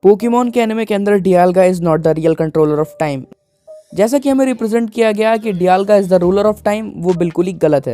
Pokemon के anime के अंदर Dialga is not the real controller of time. जैसा कि हमें रिप्रेजेंट किया गया कि Dialga is the ruler of time, वो बिल्कुल ही गलत है।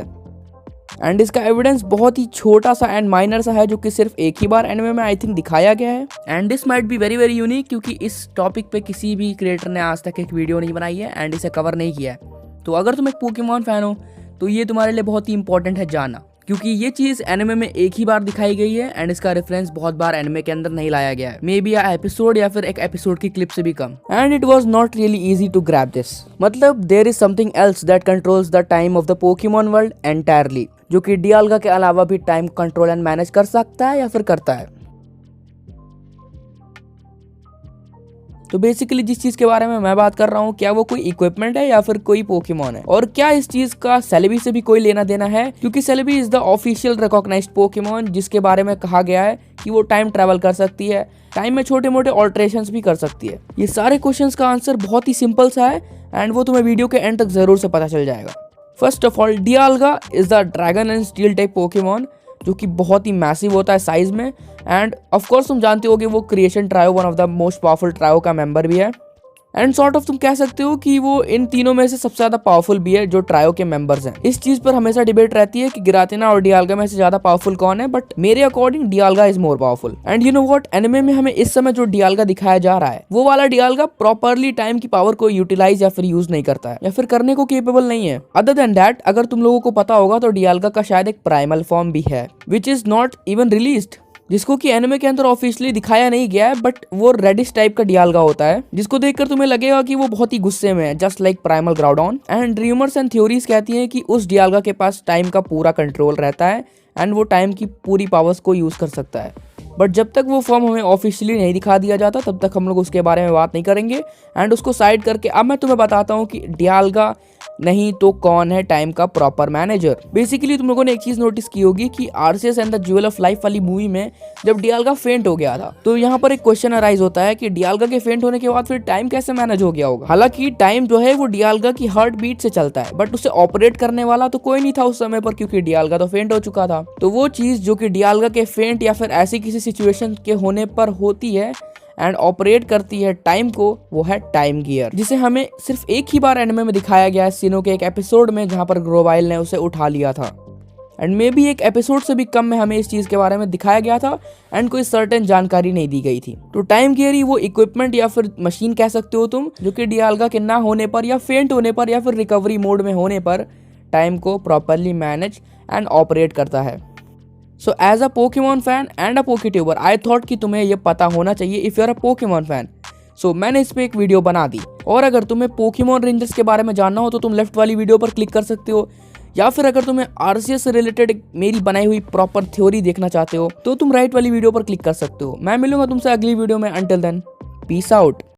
एंड इसका एविडेंस बहुत ही छोटा सा एंड माइनर सा है, जो कि सिर्फ एक ही बार एनिमे में आई थिंक दिखाया गया है। And this might be very very unique, क्योंकि इस टॉपिक पे किसी भी क्रिएटर ने आज तक एक वीडियो नहीं बनाई है एंड इसे कवर नहीं किया है। तो अगर तुम एक पोकेमॉन फैन हो तो ये तुम्हारे लिए बहुत ही इंपॉर्टेंट है जानना, क्योंकि ये चीज एनिमे में एक ही बार दिखाई गई है एंड इसका रेफरेंस बहुत बार एनिमे के अंदर नहीं लाया गया है, मे बी एपिसोड या फिर एक एपिसोड की क्लिप से भी कम। And it was not really easy to grab this, मतलब there is something else that controls the time of the Pokemon world entirely, जो कि डियाल्गा के अलावा भी टाइम कंट्रोल एंड मैनेज कर सकता है या फिर करता है। तो बेसिकली जिस चीज के बारे में मैं बात कर रहा हूँ, क्या वो कोई इक्विपमेंट है या फिर कोई पोकेमॉन है, और क्या इस चीज का सेलेबी से भी कोई लेना देना है, क्योंकि Celebi is the official recognised Pokemon, जिसके बारे में कहा गया है कि वो टाइम ट्रेवल कर सकती है, टाइम में छोटे मोटे ऑल्टरेशंस भी कर सकती है। ये सारे क्वेश्चंस का आंसर बहुत ही सिंपल सा है एंड वो तुम्हें वीडियो के एंड तक जरूर से पता चल जाएगा। First of all, Dialga is the dragon and steel type Pokemon, जो कि बहुत ही मैसिव होता है साइज में। एंड ऑफ कोर्स तुम जानते हो कि वो creation trio one of the most powerful trio का मेंबर भी है। एंड सॉर्ट ऑफ तुम कह सकते हो कि वो इन तीनों में से सबसे ज्यादा पावरफुल भी है जो ट्रायो के मेंबर्स हैं। इस चीज पर हमेशा डिबेट रहती है कि गिरातेना और डियाल्गा में से ज्यादा पावरफुल कौन है, बट मेरे according Dialga is more powerful. And you know what, anime में हमें इस समय जो डियाल्गा दिखाया जा रहा है, वो वाला डियाल्गा प्रॉपरली टाइम की पावर को यूटिलाइज या फिर यूज नहीं करता है या फिर करने को केपेबल नहीं है। अदर देन दैट, अगर तुम लोगों को पता होगा तो डियाल्गा का शायद एक प्राइमल फॉर्म भी है, which is not even released, जिसको कि एनिमे के अंदर ऑफिशियली दिखाया नहीं गया है, बट वो रेडिश टाइप का डियाल्गा होता है, जिसको देखकर तुम्हें लगेगा कि वो बहुत ही गुस्से में है, just like primal Groudon. And rumours and theories कहती हैं कि उस डियाल्गा के पास टाइम का पूरा कंट्रोल रहता है एंड वो टाइम की पूरी पावर्स को यूज कर सकता है। बट जब तक वो फॉर्म हमें ऑफिशियली नहीं दिखा दिया जाता, तब तक हम लोग उसके बारे में बात नहीं करेंगे। एंड उसको साइड करके अब मैं तुम्हें बताता हूँ कि डियाल्गा नहीं तो कौन है टाइम का प्रॉपर मैनेजर। बेसिकली तुम लोगों ने एक चीज नोटिस की होगी कि RCS and the jewel of life वाली मूवी में जब डियाल्गा फेंट हो गया था, तो यहाँ पर एक क्वेश्चन अराइज होता है कि डियाल्गा के फेंट होने के बाद फिर टाइम कैसे मैनेज हो गया होगा। हालांकि टाइम जो है वो डियाल्गा की हार्ट बीट से चलता है, बट उसे ऑपरेट करने वाला तो कोई नहीं था उस समय पर, क्योंकि डियाल्गा तो फेंट हो चुका था। तो वो चीज जो कि डियाल्गा के फेंट या फिर ऐसी किसी सिचुएशन के होने पर होती है एंड ऑपरेट करती है टाइम को, वो है टाइम गियर, जिसे हमें सिर्फ एक ही बार एनिमे में दिखाया गया है, सीनो के एक एपिसोड में, जहां पर ग्रोवाइल ने उसे उठा लिया था। एंड मे बी एक एपिसोड से भी कम में हमें इस चीज के बारे में दिखाया गया था एंड कोई सर्टेन जानकारी नहीं दी गई थी। तो टाइम गियर ही वो इक्विपमेंट या फिर मशीन कह सकते हो तुम, जो कि डियाल्गा के ना होने पर या फेंट होने पर या फिर रिकवरी मोड में होने पर टाइम को प्रॉपरली मैनेज एंड ऑपरेट करता है। So as a Pokemon fan and a PokeTuber, I thought कि तुम्हें ये पता होना चाहिए if you are a Pokemon fan. So मैंने इस पे एक वीडियो बना दी, और अगर तुम्हें पोकेमॉन रेंजर्स के बारे में जानना हो तो तुम लेफ्ट वाली वीडियो पर क्लिक कर सकते हो, या फिर अगर तुम्हें आरसीएस से रिलेटेड मेरी बनाई हुई प्रॉपर थ्योरी देखना चाहते हो तो तुम राइट वाली वीडियो पर क्लिक कर सकते हो। मैं मिलूंगा तुमसे अगली वीडियो में, अंटिल देन पीस आउट।